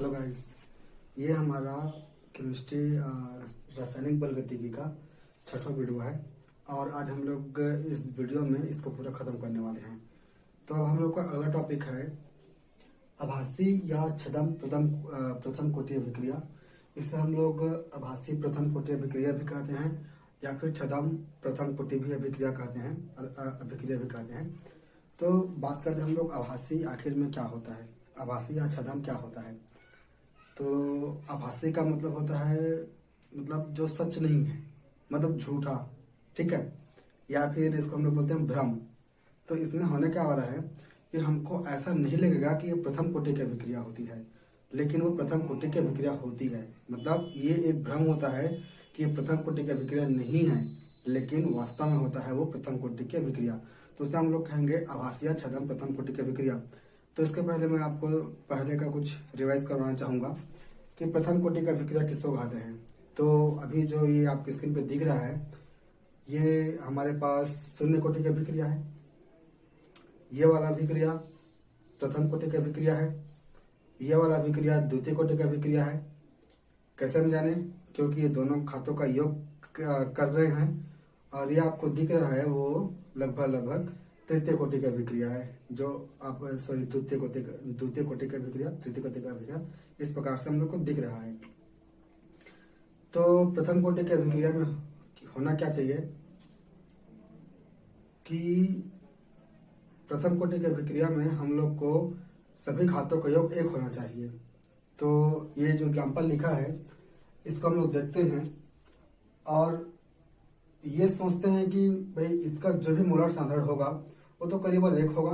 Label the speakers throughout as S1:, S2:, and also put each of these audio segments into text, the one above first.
S1: Hello guys, ये हमारा chemistry रासायनिक बल गतिकी का छठवां वीडियो है और आज हम लोग इस वीडियो में इसको पूरा ख़त्म करने वाले हैं। तो अब हम लोग का अगला टॉपिक है आभासी या छद्म प्रथम कोटि अभिक्रिया। इसे हम लोग आभासी प्रथम कोटि अभिक्रिया भी कहते हैं या फिर छद्म प्रथम कोटि भी अभिक्रिया कहते हैं, अभिक्रिया भी कहते हैं। तो बात करते हैं हम लोग आभासी आखिर में क्या होता है, आभासी या छद्म क्या होता है। तो आभासी का मतलब होता है मतलब जो सच नहीं है, मतलब झूठा, ठीक है, या फिर इसको हम लोग बोलते हैं भ्रम। तो इसमें होने क्या वाला है कि हमको ऐसा नहीं लगेगा कि ये प्रथम कोटि की अभिक्रिया होती है, लेकिन वो प्रथम कोटि की अभिक्रिया होती है। मतलब ये एक भ्रम होता है कि ये प्रथम कोटि की अभिक्रिया नहीं है, लेकिन वास्तव में होता है वो प्रथम कोटि की अभिक्रिया। तो उसे हम लोग कहेंगे आभासी या छद्म प्रथम कोटि की अभिक्रिया। तो इसके पहले मैं आपको पहले का कुछ रिवाइज करवाना चाहूँगा कि प्रथम कोटि का अभिक्रिया किसको कहते हैं। तो अभी जो ये आपकी स्क्रीन पे दिख रहा है, ये हमारे पास शून्य कोटि की अभिक्रिया है। ये वाला अभिक्रिया प्रथम कोटि की अभिक्रिया है। ये वाला अभिक्रिया द्वितीय कोटि की अभिक्रिया है। कैसे हम जाने? क्योंकि ये दोनों खातों का योग कर रहे हैं और ये आपको दिख रहा है वो लगभग तृतीय कोटि की अभिक्रिया है, जो आप द्वितीय कोटि की अभिक्रिया, तृतीय कोटि की अभिक्रिया, इस प्रकार से हम लोग को दिख रहा है। तो प्रथम कोटि की अभिक्रिया में होना क्या चाहिए कि प्रथम कोटि की अभिक्रिया में हम लोग को सभी घातों का योग 1 होना चाहिए। तो ये जो एग्जाम्पल लिखा है इसको हम लोग देखते हैं और ये सोचते हैं कि भाई इसका जो भी मोलर सांद्रण होगा वो तो करीबन 1 होगा,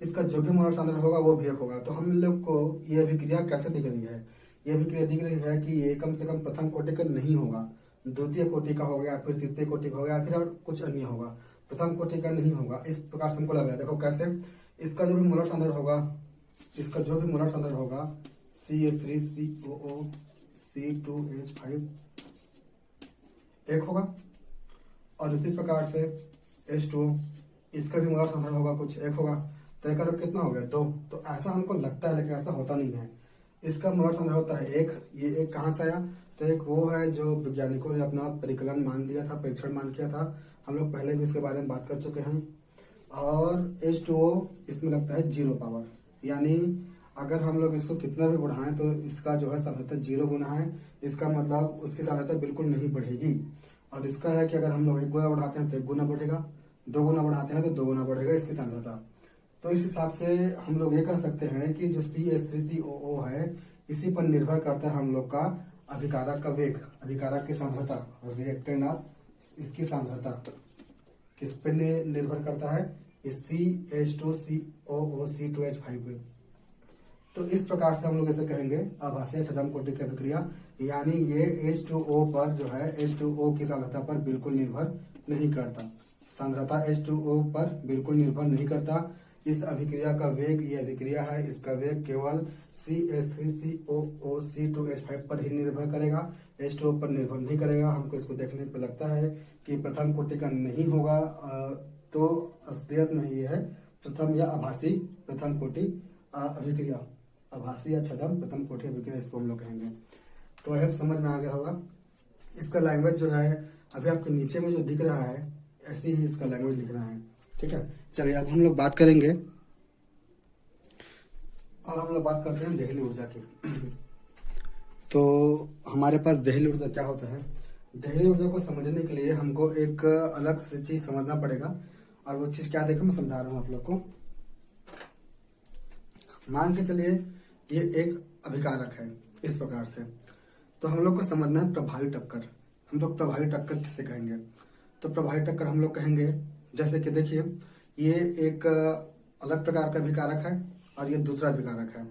S1: इसका जो भी मोलर सांद्रण होगा वो भी 1 होगा। तो हम लोग को ये अभिक्रिया कैसे दिख रही है? ये अभिक्रिया दिख रही है कि ये कम से कम प्रथम कोटि का नहीं होगा, द्वितीय कोटि का होगा या फिर तृतीय कोटि का होगा या फिर और कुछ अन्य होगा, प्रथम कोटि का नहीं होगा। इस प्रकार से हमको लग रहा है। देखो कैसे, इसका जो भी मोलर सांद्रण होगा, इसका जो भी मोलर सांद्रण होगा CH3COO C2H5 1 होगा और इसी प्रकार से H2O, इसका भी मोलर सांद्रण होगा कुछ 1 होगा। तो एक कितना हो गया? 2। तो ऐसा हमको लगता है लेकिन ऐसा होता नहीं है। इसका मोलर सांद्रण होता है 1। ये 1 कहाँ से आया? तो एक वो है जो वैज्ञानिकों ने अपना परिकलन मान दिया था, परीक्षण मान किया था। हम लोग पहले भी इसके बारे में बात कर चुके हैं। और H2O इसमें लगता है 0 पावर, यानी अगर हम लोग इसको कितना भी बढ़ाएं तो इसका जो है सांद्रता 0 गुना है। इसका मतलब उसकी सांद्रता बिल्कुल नहीं बढ़ेगी। और इसका है कि अगर हम लोग 1 गुना बढ़ाते हैं तो 1 गुना बढ़ेगा, 2 गुना बढ़ाते हैं तो 2 गुना बढ़ेगा इसकी सांद्रता। तो इस हिसाब से हम लोग ये कह सकते हैं कि जो CH3COO है इसी पर निर्भर करता है हम लोग का अभिकारक का वेग, अभिकारक की सांद्रता, और रिएक्टेंट ऑफ इसकी सांद्रता किस पे निर्भर करता है? इस CH2COO C2H5 पे। तो इस प्रकार से हम लोग इसे कहेंगे आभासी छद्म कोटि की अभिक्रिया, यानी ये H2O पर जो है H2O की सांद्रता पर बिल्कुल निर्भर नहीं करता, सांद्रता H2O पर बिल्कुल निर्भर नहीं करता। इस अभिक्रिया का वेग, ये अभिक्रिया है, इसका वेग केवल CH3COO C2H5 पर ही निर्भर करेगा, H2O पर निर्भर नहीं करेगा। हमको इसको देखने पर लगता है कि प्रथम कोटि का नहीं होगा, तो असलियत में ये है प्रथम या आभासी प्रथम कोटि अभिक्रिया, आभासी या छद्म प्रथम कोटि अभिक्रिया इसको हम लोग कहेंगे। तो यह समझ में आ गया होगा। इसका लैंग्वेज जो है अभी आपके नीचे में जो दिख रहा है ऐसे ही इसका लैंग्वेज लिखना है, ठीक है। चलिए अब हम लोग बात करेंगे और हम लोग बात करते हैं देहली ऊर्जा की। तो हमारे पास देहली ऊर्जा क्या होता है? देहली ऊर्जा को समझने के लिए हमको एक अलग से चीज समझना पड़ेगा, और वो चीज क्या देखो मैं समझा रहा हूँ आप लोग को। मान के चलिए ये एक अभिकारक है इस प्रकार से, तो हम लोग को समझना है प्रभावी टक्कर। हम लोग प्रभावी टक्कर किससे कहेंगे? तो प्रभावी टक्कर हम लोग कहेंगे, जैसे कि देखिए ये एक अलग प्रकार का अभिकारक है और ये दूसरा अभिकारक है।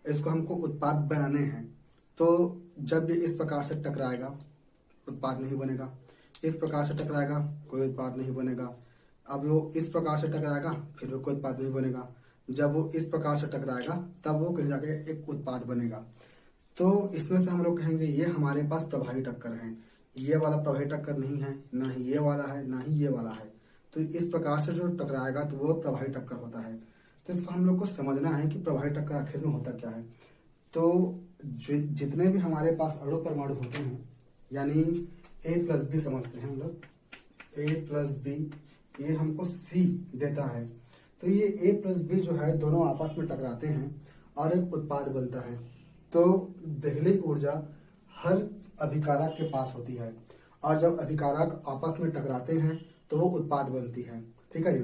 S1: इसको हमको उत्पाद बनाने हैं, तो जब ये इस प्रकार से टकराएगा उत्पाद नहीं बनेगा, इस प्रकार से टकराएगा कोई उत्पाद नहीं बनेगा, अब वो इस प्रकार से टकराएगा फिर वो कोई उत्पाद नहीं बनेगा, जब वो इस प्रकार से टकराएगा तब वो कहीं जाके एक उत्पाद बनेगा। तो इसमें से हम लोग कहेंगे ये हमारे पास प्रभावी टक्कर है। ये वाला प्रभावी टक्कर नहीं है, ना ही ये वाला है, ना ही ये वाला है। तो इस प्रकार से जो टकराएगा तो वो प्रभावी टक्कर होता है। तो इसको हम लोग को समझना है कि प्रभावी टक्कर आखिर में होता क्या है। तो जितने भी हमारे पास अणु परमाणु होते हैं, यानी A+B समझते हैं हम लोग, A+B, ये हमको C देता है। तो ये A+B जो है दोनों आपस में टकराते हैं और एक उत्पाद बनता है। तो दहली ऊर्जा हर अभिकारक के पास होती है, और जब अभिकारक आपस में टकराते हैं तो वो उत्पाद बनती है। ठीक है।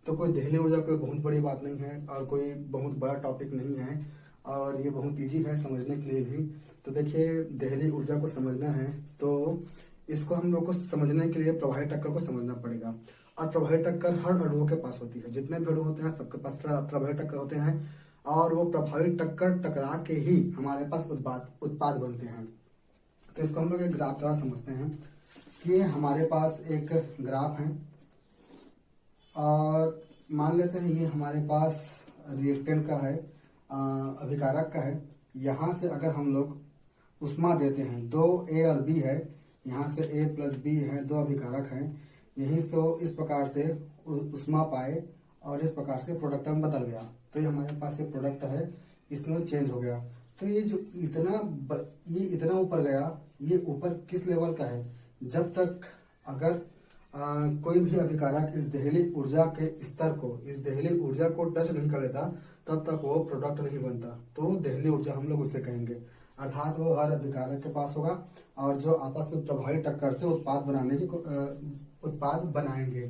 S1: तो कोई दहली ऊर्जा कोई बहुत बड़ी बात नहीं है और कोई बहुत बड़ा टॉपिक नहीं है, और ये बहुत इजी है समझने के लिए भी। तो देखिए, दहली ऊर्जा को समझना है तो इसको हम लोग को समझने के लिए प्रभावी टक्कर को समझना पड़ेगा। और प्रभावी टक्कर हर अणुओं के पास होती है, जितने भी अणु होते हैं सबके पास प्रभावी टक्कर होते हैं, और वो प्रभावी टक्कर टकरा के ही हमारे पास उत्पाद बनते हैं। तो इसको हम लोग एक ग्राफ द्वारा समझते हैं कि हमारे पास एक ग्राफ है, और मान लेते हैं ये हमारे पास रिएक्टेंट का है, अभिकारक का है। यहाँ से अगर हम लोग उष्मा देते हैं, दो A और B है, यहाँ से A+B है, दो अभिकारक हैं, यहीं से इस प्रकार से उष्मा पाए और इस प्रकार से प्रोडक्ट में बदल गया। तो ये हमारे पास ये प्रोडक्ट है, इसमें चेंज हो गया। तो ये जो इतना ऊपर गया, ये ऊपर किस लेवल का है? जब तक अगर कोई भी अभिकारक इस दहली ऊर्जा के स्तर को, इस दहली ऊर्जा को टच नहीं कर लेता, तब तक वो प्रोडक्ट नहीं बनता। तो दहली ऊर्जा हम लोग उसे कहेंगे, अर्थात वो हर अभिकारक के पास होगा, और जो आपस में प्रभावी टक्कर से उत्पाद बनाएंगे।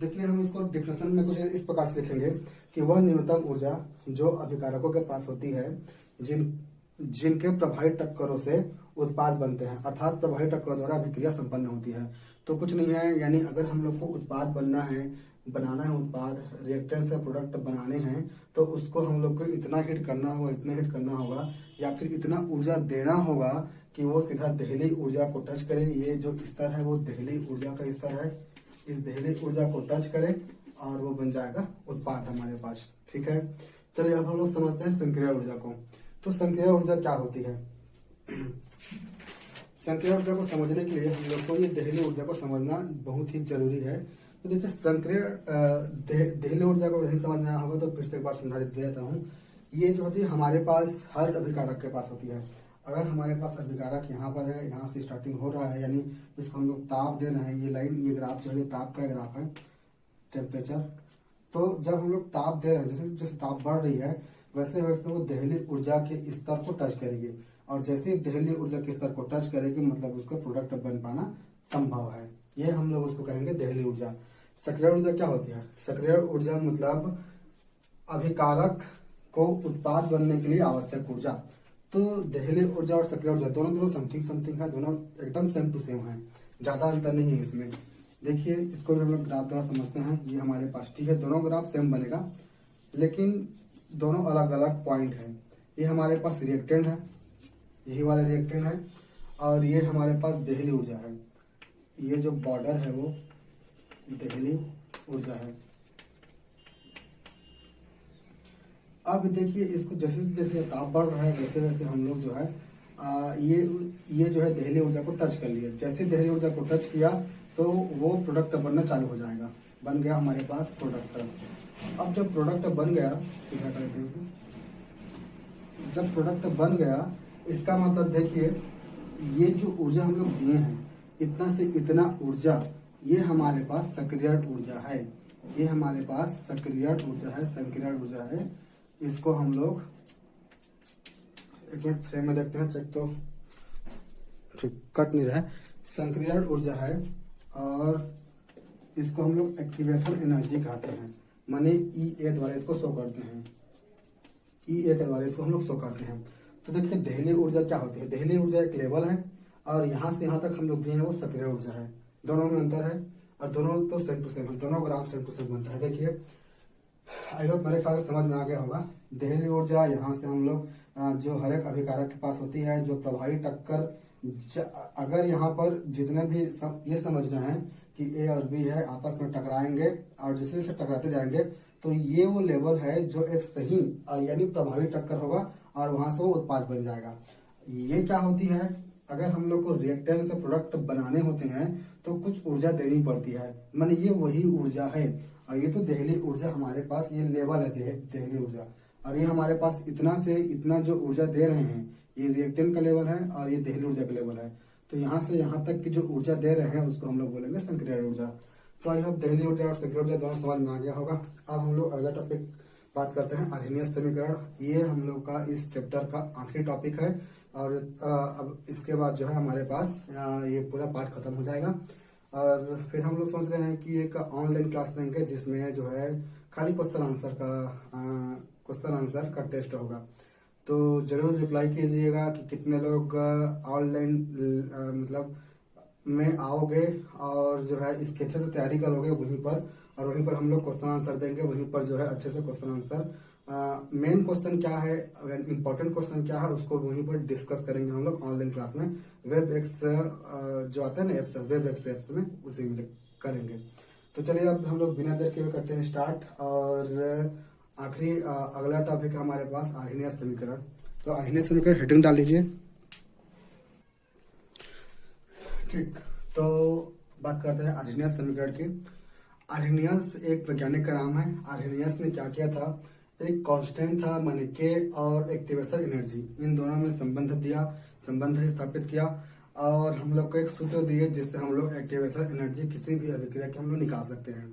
S1: देखिए, हम इसको डिफिनेशन में कुछ इस प्रकार से लिखेंगे कि वह न्यूनतम ऊर्जा जो अभिकारकों के पास होती है, जिनके प्रभावी टक्करों से उत्पाद बनते हैं, अर्थात प्रभावी टक्कर द्वारा अभिक्रिया संपन्न होती है। तो कुछ नहीं है, यानी अगर हम लोग को उत्पाद बनाना है उत्पाद, रिएक्टेंट से प्रोडक्ट बनाने हैं, तो उसको हम लोग को इतना हिट करना होगा, या फिर इतना ऊर्जा देना होगा कि वो सीधा दहली ऊर्जा को टच करे। ये जो स्तर है वो दहली ऊर्जा का स्तर है, इस दहली ऊर्जा को टच करे और वो बन जाएगा उत्पाद हमारे पास। ठीक है, चलिए अब हम लोग समझते हैं संक्रिया ऊर्जा को। तो संक्रिया ऊर्जा क्या होती है? संक्रिया ऊर्जा को समझने के लिए हम लोग को ये दहली ऊर्जा को समझना बहुत ही जरूरी है। तो देखिए, दहली ऊर्जा को नहीं समझ में आया होगा तो फिर से एक बार समझा देता हूँ। ये जो होती है हमारे पास हर अभिकारक के पास होती है। अगर हमारे पास अभिकारक यहाँ पर है, यहाँ से स्टार्टिंग हो रहा है, यानी इसको हम लोग ताप दे रहे हैं, ये लाइन, ये ग्राफ जो है ताप का ग्राफ है, टेम्परेचर। तो जब हम लोग ताप दे रहे हैं, जैसे जैसे ताप बढ़ रही है, वैसे वैसे वो दहली ऊर्जा के स्तर को टच करेगी, और जैसे ही दहली ऊर्जा के स्तर को टच करेगी, मतलब उसका प्रोडक्ट बन पाना संभव है। ये हम लोग उसको कहेंगे दहली ऊर्जा। सक्रिय ऊर्जा क्या होती है? सक्रिय ऊर्जा मतलब अभिकारक को उत्पाद बनने के लिए आवश्यक ऊर्जा। तो दहली ऊर्जा और सक्रिय ऊर्जा दोनों समथिंग है, दोनों एकदम सेम टू सेम है, ज्यादा अंतर नहीं है इसमें। देखिए, इसको भी हम लोग ग्राफ द्वारा समझते हैं। ये हमारे पास ठीक है, दोनों ग्राफ सेम बनेगा, लेकिन दोनों अलग अलग पॉइंट है। ये हमारे पास रिएक्टेंट है, यही वाला रिएक्टेंट है, और ये हमारे पास दहली ऊर्जा है। ये जो बॉर्डर है वो दहली ऊर्जा है। अब देखिए, इसको जैसे जैसे ताप बढ़ रहा है, वैसे वैसे हम लोग जो है ये जो है दहली ऊर्जा को टच कर लिया। जैसे दहली ऊर्जा को टच किया तो वो प्रोडक्ट बनना चालू हो जाएगा। बन गया हमारे पास प्रोडक्ट। अब जब प्रोडक्ट बन गया, सीधा कर दीजिए, जब प्रोडक्ट बन गया, इसका मतलब देखिए, ये जो ऊर्जा हम लोग दिए हैं, इतना से इतना ऊर्जा, ये हमारे पास सक्रिय ऊर्जा है। ये हमारे पास सक्रिय ऊर्जा है, संक्रिय ऊर्जा है। इसको हम लोग एक मिनट फ्रेम में देखते हैं, चेक तो ठीक कट नहीं रहा है। संक्रिय ऊर्जा है, और इसको हम लोग एक्टिवेशन एनर्जी कहते हैं, माने EA द्वारा इसको शो करते हैं, EA के द्वारा इसको हम लोग शो करते हैं। तो देखिए, दहली ऊर्जा क्या होती है? दहली ऊर्जा एक लेवल है, और यहाँ से यहाँ तक हम लोग दिए हैं वो सक्रिय ऊर्जा है। दोनों में अंतर है, और दोनों तो सेम टू सेम है, दोनों ग्राफ सेम टू सेम बनता है। देखिए, आई होप मेरे ख्याल से समझ में आ गया होगा। दहली ऊर्जा यहाँ से हम लोग जो हर एक अभिकारक के पास होती है, जो प्रभावी टक्कर, अगर यहाँ पर जितने भी ये समझना है कि A और B है, आपस में टकराएंगे, और जैसे जैसे टकराते जाएंगे तो ये वो लेवल है जो एक सही यानी प्रभावी टक्कर होगा, और वहां से वो उत्पाद बन जाएगा। ये क्या होती है? अगर हम लोग को रिएक्टेंट से प्रोडक्ट बनाने होते हैं तो कुछ ऊर्जा देनी पड़ती है, माने ये वही ऊर्जा है। और ये तो दहली ऊर्जा हमारे पास ये लेवल है दहली ऊर्जा। और ये हमारे पास इतना से इतना जो ऊर्जा दे रहे हैं, ये रिएक्टेंट का लेवल है और ये दहली ऊर्जा का लेवल है। तो यहाँ से यहाँ तक की जो ऊर्जा दे रहे हैं उसको हम लोग बोलेंगे संक्रिय ऊर्जा। तो आई होप दहली ऊर्जा और संक्रिय ऊर्जा दोनों समझ में आ गया होगा। अब हम लोग अगला टॉपिक बात करते हैं आर्हेनियस समीकरण। ये हम लोग का इस चैप्टर का आखिरी टॉपिक है और अब इसके बाद जो है हमारे पास ये पूरा पार्ट खत्म हो जाएगा। और फिर हम लोग सोच रहे हैं कि एक ऑनलाइन क्लास लेंगे जिसमें जो है खाली क्वेश्चन आंसर का टेस्ट होगा। तो जरूर रिप्लाई कीजिएगा कि कितने लोग ऑनलाइन मतलब में आओगे और जो है इसके अच्छे से तैयारी करोगे वहीं पर, और वहीं पर हम लोग क्वेश्चन आंसर देंगे। वहीं पर जो है अच्छे से क्वेश्चन आंसर मेन क्वेश्चन क्या है, इंपॉर्टेंट क्वेश्चन क्या है, उसको वहीं पर डिस्कस करेंगे हम लोग ऑनलाइन क्लास में। वेब एक्स जो आता है ना एप्स, वेब एक्स एप्स में उसी में करेंगे। तो चलिए अब हम लोग बिना देर के करते हैं स्टार्ट। और आखिरी अगला टॉपिक है हमारे पास आर्हेनियस समीकरण। तो आर्हेनियस समीकरण हेडिंग डाल लीजिए। ठीक, तो बात करते हैं आर्हेनियस समीकरण की। आर्हेनियस एक वैज्ञानिक का नाम है। आर्हेनियस ने क्या किया था, एक कांस्टेंट था माने के और एक्टिवेशन एनर्जी, इन दोनों में संबंध स्थापित किया और हम लोग को एक सूत्र दिए जिससे हम लोग एक्टिवेशन एनर्जी किसी भी अभिक्रिया के हम लोग निकाल सकते हैं।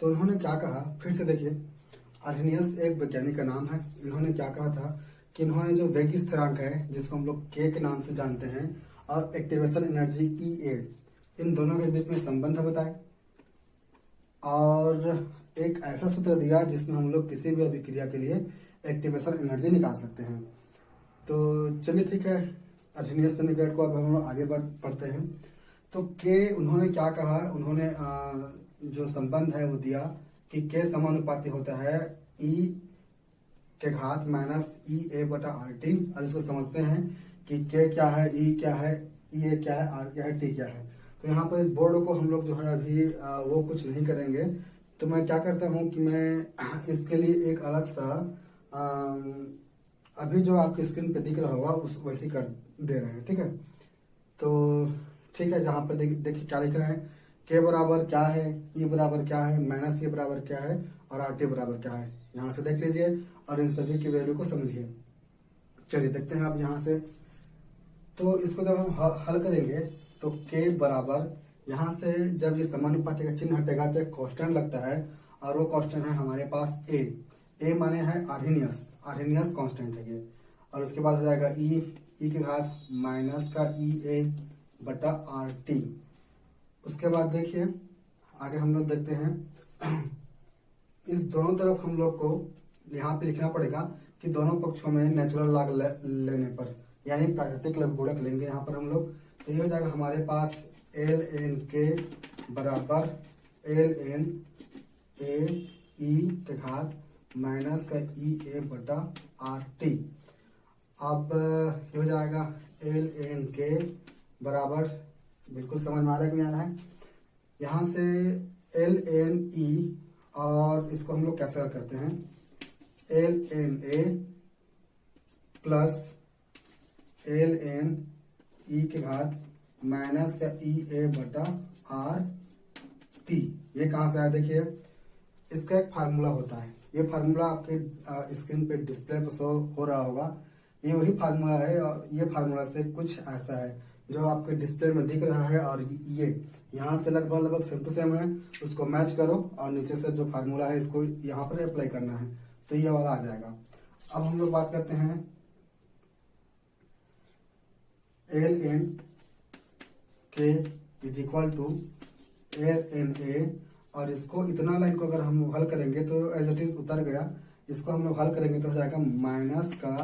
S1: तो उन्होंने क्या कहा, फिर से देखिए, आर्हेनियस एक वैज्ञानिक का नाम है। इन्होंने क्या कहा था कि इन्होंने जो वेग स्थिरांक है जिसको हम लोग के नाम से जानते हैं और एक्टिवेशन एनर्जी E A, इन दोनों के बीच में संबंध बताए और एक ऐसा सूत्र दिया जिसमें हम लोग किसी भी अभिक्रिया के लिए एक्टिवेशन एनर्जी निकाल सकते हैं। तो चलिए ठीक है, आर्हेनियस समीकरण को अब हम लोग आगे बढ़ते हैं। तो के उन्होंने क्या कहा, उन्होंने जो संबंध है वो दिया कि के समानुपाती होता है E के घात माइनस EA बटा RT। अब इसको समझते हैं कि के क्या है, E क्या है, EA क्या है, R क्या है, T क्या है। तो यहाँ पर इस बोर्ड को हम लोग जो है अभी वो कुछ नहीं करेंगे। तो मैं क्या करता हूँ कि मैं इसके लिए एक अलग सा अभी जो आपकी स्क्रीन पे दिख रहा होगा उस वैसे कर दे रहे हैं, ठीक है। तो ठीक है, जहाँ पर देखिए क्या लिखा है, के बराबर क्या है, ई बराबर क्या है, माइनस ई बराबर क्या है और आर टी बराबर क्या है, यहाँ से देख लीजिए और इन सभी की वैल्यू को समझिए। चलिए देखते हैं आप यहाँ से। तो इसको जब हम हल करेंगे तो के बराबर, यहाँ से जब ये समानुपाती का चिन्ह हटेगा तो एक कांस्टेंट लगता है और वो कांस्टेंट है हमारे पास ए माने है आर्हेनियस कांस्टेंट है ये। और उसके बाद हो जाएगा ई के घात माइनस का EA बटा RT। उसके बाद देखिए आगे हम लोग देखते हैं इस दोनों तरफ हम लोग को यहाँ पे लिखना पड़ेगा कि दोनों पक्षों में नेचुरल लॉग लेने पर, यानी प्राकृतिक लघुगुणक लेंगे यहाँ पर हम लोग। तो ये हो जाएगा हमारे पास ln के बराबर ln E के घात माइनस का EA बटा RT। अब ये हो जाएगा ln के बराबर, बिल्कुल समझ में आ रहा है कि नहीं आ रहा है, यहाँ से ln E और इसको हम लोग कैसे करते हैं, ln A plus ln E के घात माइनस का EA बटा RT। ये कहाँ से आया, देखिए इसका एक फार्मूला होता है। ये फार्मूला आपके स्क्रीन पे डिस्प्ले पर शो हो रहा होगा। ये वही फार्मूला है और ये फार्मूला से कुछ ऐसा है जो आपके डिस्प्ले में दिख रहा है और ये यहाँ से लगभग सेम टू सेम है। उसको मैच करो और नीचे से जो फार्मूला है इसको यहाँ पर अप्लाई करना है तो ये वाला आ जाएगा। अब हम लोग बात करते हैं ln K is equal to ln A, और इसको इतना लाइन को अगर हम हल करेंगे तो एज इट इज उतर गया। इसको हम लोग हल करेंगे तो हो जाएगा माइनस का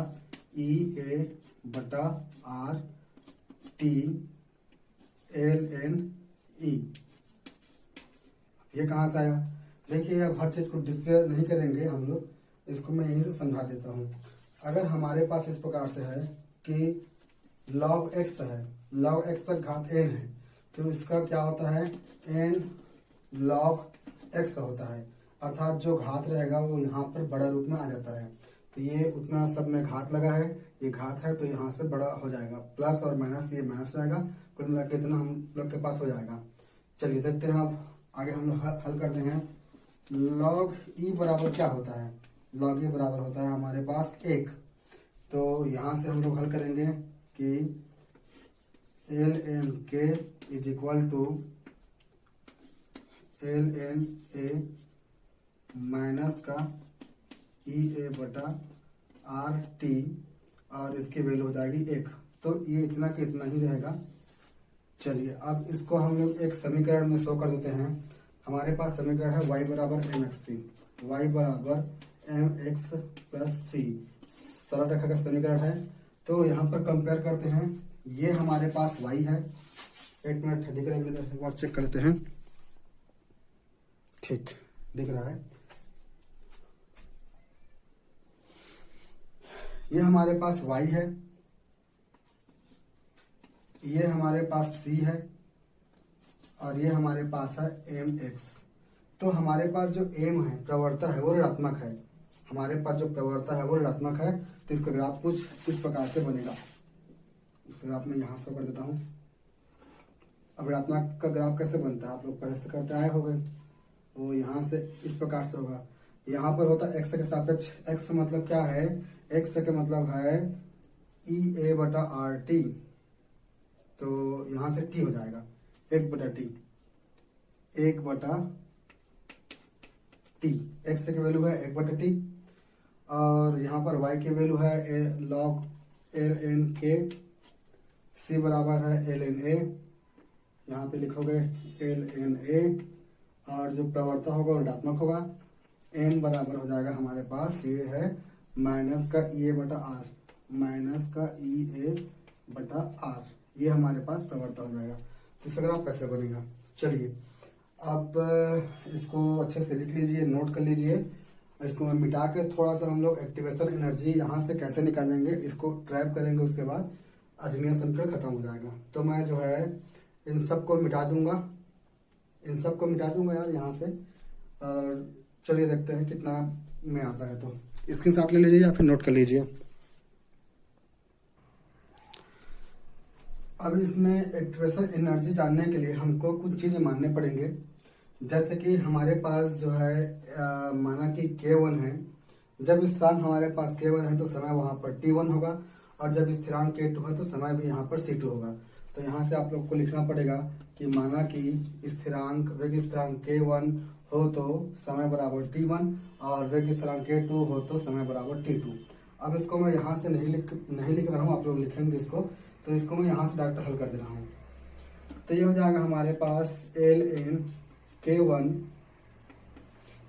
S1: EA बटा RT ln E। ये कहाँ से आया, देखिए अब हर चीज को डिस्प्ले नहीं करेंगे हम लोग, इसको मैं यहीं से समझा देता हूँ। अगर हमारे पास इस प्रकार से है कि log x है, log x का घात n है, तो इसका क्या होता है n log x होता है, अर्थात जो घात रहेगा वो यहाँ पर बड़ा रूप में आ जाता है। तो ये उतना सब में घात लगा है, ये घात है तो यहाँ से बड़ा हो जाएगा, प्लस और माइनस ये माइनस रहेगा, कुल मिला के इतना हम लोग के पास हो जाएगा। चलिए देखते हैं अब आगे हम लोग हल करते हैं। log E बराबर क्या होता है, लॉग ए बराबर होता है हमारे पास 1। तो यहाँ से हम लोग हल करेंगे कि L N K is equal to L N A minus का ई ए बटा आर टी, और इसकी वैल्यू हो जाएगी 1। तो ये इतना कि इतना ही रहेगा। चलिए अब इसको हम लोग एक समीकरण में शो कर देते हैं। हमारे पास समीकरण है y बराबर एम एक्स सी, वाई बराबर एम एक्स प्लस सी, सरल रेखा का समीकरण है। तो यहाँ पर कंपेयर करते हैं, ये हमारे पास y है। एक मिनट दिख रहा है, एक बार चेक करते हैं। ठीक दिख रहा है, ये हमारे पास y है, ये हमारे पास c है, और ये हमारे पास है एम एक्स। तो हमारे पास जो एम है, प्रवणता है, वो ऋणात्मक है। हमारे पास जो प्रवणता है वो ऋणात्मक है। तो इसका ग्राफ कुछ इस प्रकार से बनेगा। इसका ग्राफ मैं यहाँ से कर देता हूँ। अब ऋणात्मक का ग्राफ कैसे बनता है, आप लोग पहले से करते आए होंगे। वो यहाँ से इस प्रकार से होगा। यहाँ पर होता है एक्स के सापेक्ष। एक्स मतलब क्या है, एक्स का मतलब है ई ए बटा आर टी। तो यहाँ से टी हो जाएगा 1 बटा टी, 1 बटा टी। एक्स की वैल्यू है 1 बटा टी, और यहाँ पर वाई की वैल्यू है लॉग एल एन के, सी बराबर है एल एन ए, यहाँ पे लिखोगे एल एन ए, और जो प्रवणता होगा वो ऋणात्मक होगा। एन बराबर हो जाएगा हमारे पास, ये है माइनस का ई ए बटा आर, माइनस का ई ए बटा आर, ये हमारे पास प्रवणता हो जाएगा। तो इसका ग्राफ कैसे बनेगा, चलिए अब इसको अच्छे से लिख लीजिए, नोट कर लीजिए। इसको मैं मिटा के थोड़ा सा हम लोग एक्टिवेशन एनर्जी यहाँ से कैसे निकालेंगे, इसको ट्रैप करेंगे, उसके बाद अध्ययन समीकरण खत्म हो जाएगा। तो मैं जो है इन सब को मिटा दूंगा, इन सब को मिटा दूंगा यार यहाँ से। और चलिए देखते हैं कितना में आता है। तो स्क्रीनशॉट ले लीजिए या फिर नोट कर लीजिए। अब इसमें एक्टिवेशन एनर्जी जानने के लिए हमको कुछ चीज़ें मानने पड़ेंगे। जैसे कि हमारे पास जो है माना कि K1 है। जब स्थिरांक हमारे पास K1 है तो समय वहाँ पर T1 होगा, और जब स्थिरांक K2 है तो समय भी यहाँ पर C2 होगा। तो यहाँ से आप लोग को लिखना पड़ेगा कि माना कि स्थिरांक वेग स्थिरांक K1 हो तो समय बराबर T1, और वेग स्थिरांक K2 हो तो समय बराबर T2। अब इसको मैं यहाँ से नहीं लिख रहा हूँ, आप लोग लिखेंगे इसको। तो इसको मैं यहाँ से डायरेक्ट हल कर दे रहा हूँ। तो ये हो जाएगा हमारे पास एल एन K1।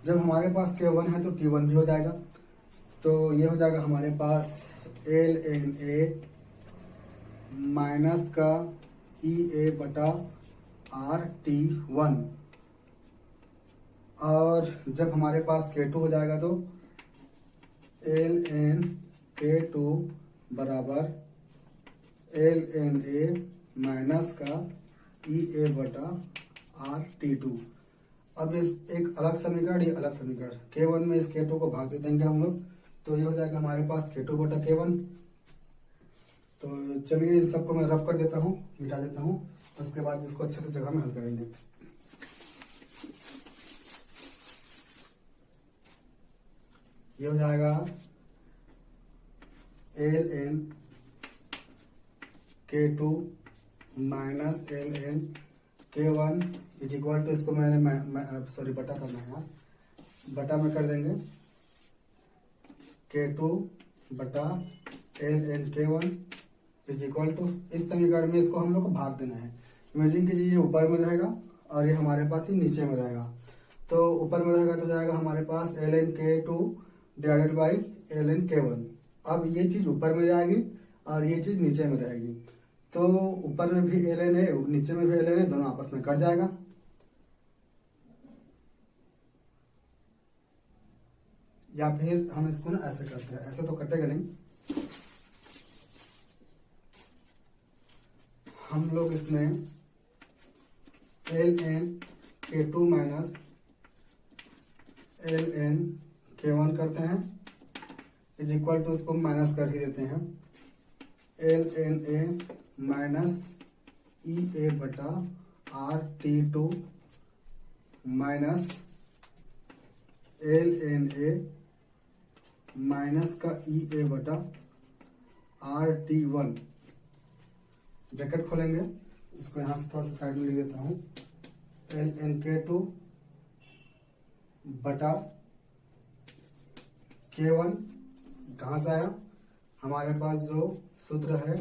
S1: जब हमारे पास K1 है तो T1 भी हो जाएगा। तो ये हो जाएगा हमारे पास एल एन ए माइनस का ई ए बटा आर T1। और जब हमारे पास K2 हो जाएगा तो एल एन K2 बराबर एल एन ए माइनस का ई ए बटा आर T2। अब इस एक अलग समीकरण, ये अलग समीकरण, K1 में इस K2 को भाग दे देंगे हम लोग। तो ये हो जाएगा हमारे पास K2 बटा K1। तो चलिए इन सबको मैं रफ कर देता हूँ, मिटा देता हूँ, उसके बाद इसको अच्छे से जगह में हल करेंगे। ये हो जाएगा L N K2 minus L N K1 is equal to, इसको मैंने सॉरी बटा करना है यार, बटा में कर देंगे K2 बटा L N K1 is equal to, इस समीकरण में इसको हम लोग को भाग देना है। इमेजिन कीजिए ये ऊपर में रहेगा और ये हमारे पास ही नीचे में रहेगा। तो ऊपर में रहेगा तो जाएगा हमारे पास L N K2 divided by L N K1। अब ये चीज ऊपर में जाएगी और ये चीज नीचे में रहेगी। तो ऊपर में भी एल एन है, नीचे में भी एल एन है, दोनों आपस में कट जाएगा। या फिर हम इसको ना ऐसे करते हैं, ऐसे तो कटेगा नहीं, हम लोग इसमें L N K2 minus L N K1 करते हैं इज इक्वल टू, इसको माइनस कर ही देते हैं, L N A minus E A बटा R T2 minus L N A minus का EA बटा RT1, ब्रैकेट खोलेंगे, इसको यहां से थोड़ा सा साइड में लिख देता हूं, ln_k2 बटा K1, कहां से आया, हमारे पास जो सूत्र है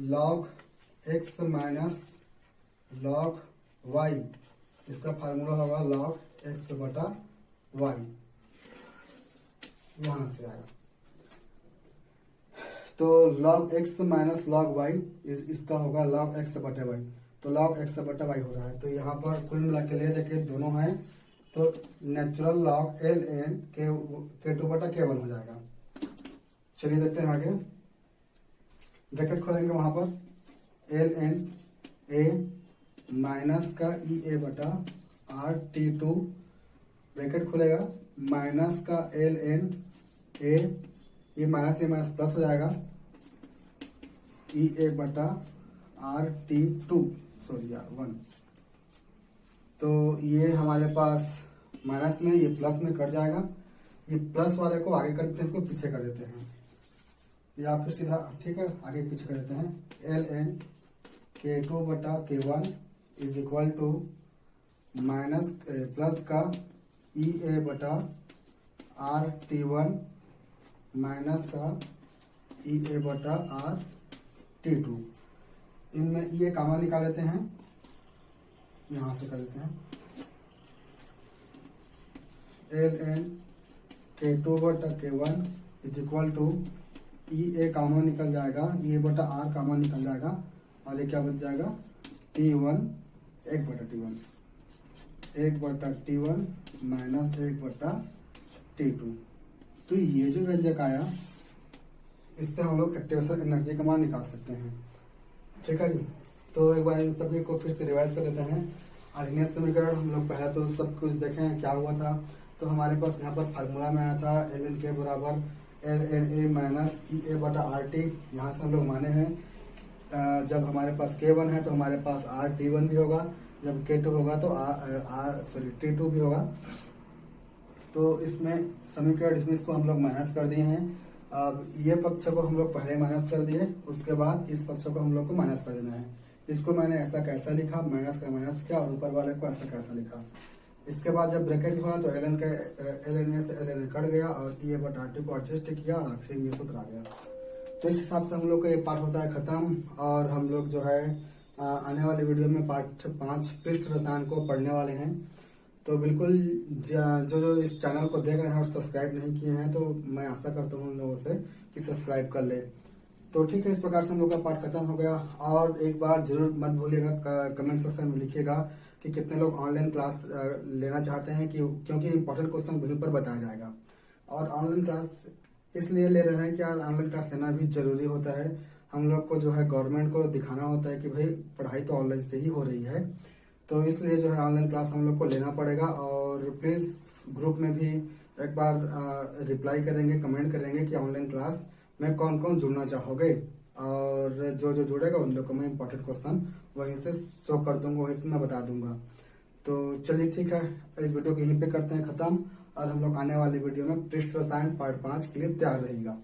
S1: log x minus log y, इसका फार्मूला होगा log x बटा y, यहां से आया। तो log x minus log y इसका होगा log x बटे y, तो log x बटा y हो रहा है। तो यहाँ पर कुल मिला के ले देखे दोनों हैं, तो नेचुरल लॉग ln k2 बटा k1 हो जाएगा। चलिए देखते हैं आगे, ब्रैकेट खोलेंगे, वहां पर ln a माइनस का EA बटा RT2, ब्रैकेट खुलेगा, माइनस का ln a, ये माइनस प्लस हो जाएगा, EA बटा RT2 सॉरी यार 1। तो ये हमारे पास माइनस में, ये प्लस में कट जाएगा, ये प्लस वाले को आगे कर देते हैं, इसको पीछे कर देते हैं, या फिर सीधा ठीक है आगे पीछे कर देते हैं। ln k2 बटा k1 is equal to minus plus का EA बटा RT1 माइनस का EA बटा RT2, इनमें ये कॉमन निकाल लेते हैं, यहां से कर देते हैं, ln k2 बटा k1 is equal to EA common निकल जाएगा, EA बटा R कॉमन निकल जाएगा, और ये क्या बच जाएगा T1 1 बटा T1 माइनस 1 बटा T2। तो ये जो व्यंजक आया, इससे हम लोग एक्टिवेशन एनर्जी का मान निकाल सकते हैं। ठीक है जी, तो एक बार इन सभी को फिर से रिवाइज कर लेते हैं। आर्डिनेट समीकरण हम लोग पहले तो सब कुछ देखें क्या हुआ था। तो हमारे पास यहाँ पर फार्मूला में आया था ln k बराबर ln a माइनस EA बटा RT। यहाँ से हम लोग माने हैं जब हमारे पास K1 है तो हमारे पास RT1 भी होगा, जब K2 होगा तो T2 भी होगा। तो इसमें समीकरण इसमें इसको हम लोग माइनस कर दिए हैं। अब ये पक्ष को हम लोग पहले माइनस कर दिए, उसके बाद इस पक्ष को हम लोग को माइनस कर देना है। इसको मैंने ऐसा कैसा लिखा, माइनस का माइनस किया, और ऊपर वाले को ऐसा कैसा लिखा। इसके बाद जब ब्रैकेट हुआ तो ln से ln कट गया और EA बटा RT को एडजस्ट किया और आखिर में ये सूत्र आ गया। तो इस हिसाब से हम लोग का ये पार्ट होता है खत्म, और हम लोग जो है आने वाले वीडियो में पार्ट 5 पृष्ठ रसायन को पढ़ने वाले हैं। तो बिल्कुल जो इस चैनल को देख रहे हैं और सब्सक्राइब नहीं किए हैं, तो मैं आशा करता हूँ उन लोगों से कि सब्सक्राइब कर ले। तो ठीक है, इस प्रकार से हम लोग का पार्ट खत्म हो गया। और एक बार जरूर मत भूलिएगा, कमेंट सेक्शन में लिखिएगा कि कितने लोग ऑनलाइन क्लास लेना चाहते हैं, क्योंकि इंपॉर्टेंट क्वेश्चन वहीं पर बताया जाएगा। और ऑनलाइन क्लास इसलिए ले रहे हैं कि यार ऑनलाइन क्लास लेना भी जरूरी होता है। हम लोग को जो है गवर्नमेंट को दिखाना होता है कि भाई पढ़ाई तो ऑनलाइन से ही हो रही है, तो इसलिए जो है ऑनलाइन क्लास हम लोग को लेना पड़ेगा। और प्लीज़ ग्रुप में भी एक बार रिप्लाई करेंगे, कमेंट करेंगे कि ऑनलाइन क्लास में कौन कौन जुड़ना चाहोगे, और जो जुड़ेगा उन लोग को मैं इंपॉर्टेंट क्वेश्चन वहीं से शो कर दूंगा, वहीं से मैं बता दूंगा। तो चलिए ठीक है, इस वीडियो को यहीं पे करते हैं खत्म, और हम लोग आने वाली वीडियो में पृष्ठ रसायन पार्ट 5 के लिए तैयार रहेगा।